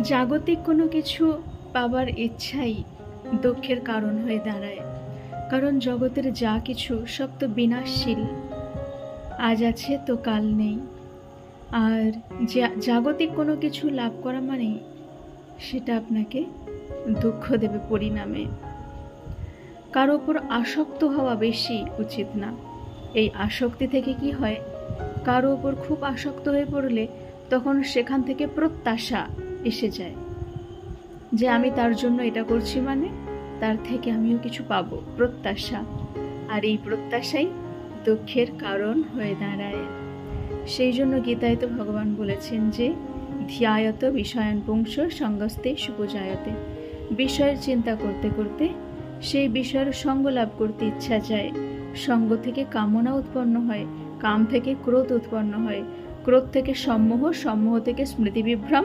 জাগতিক কোনো কিছু পাবার ইচ্ছাই দুঃখের কারণ হয়ে দাঁড়ায়। কারণ জগতের যা কিছু সব তো বিনাশশীল, আজ আছে তো কাল নেই। আর জাগতিক কোনো কিছু লাভ করা মানে সেটা আপনাকে দুঃখ দেবে পরিণামে। কারো ওপর আসক্ত হওয়া বেশি উচিত না। এই আসক্তি থেকে কি হয়, কারো ওপর খুব আসক্ত হয়ে পড়লে তখন সেখান থেকে প্রত্যাশা এসে যায় যে আমি তার জন্য এটা করছি মানে তার থেকে আমিও কিছু পাবো, প্রত্যাশা। আর এই প্রত্যাশাই দুঃখের কারণ হয়ে দাঁড়ায়। সেই জন্য গীতায় তো ভগবান বলেছেন যে ধ্যায়ত বিষয়ান পুংস সঙ্গস্তে সুপজায়তে। বিষয়ের চিন্তা করতে করতে সেই বিষয়ের সঙ্গ লাভ করতে ইচ্ছা যায়। সঙ্গ থেকে কামনা উৎপন্ন হয়, কাম থেকে ক্রোধ উৎপন্ন হয়, ক্রোধ থেকে সম্মোহ, সম্মোহ থেকে স্মৃতিবিভ্রম,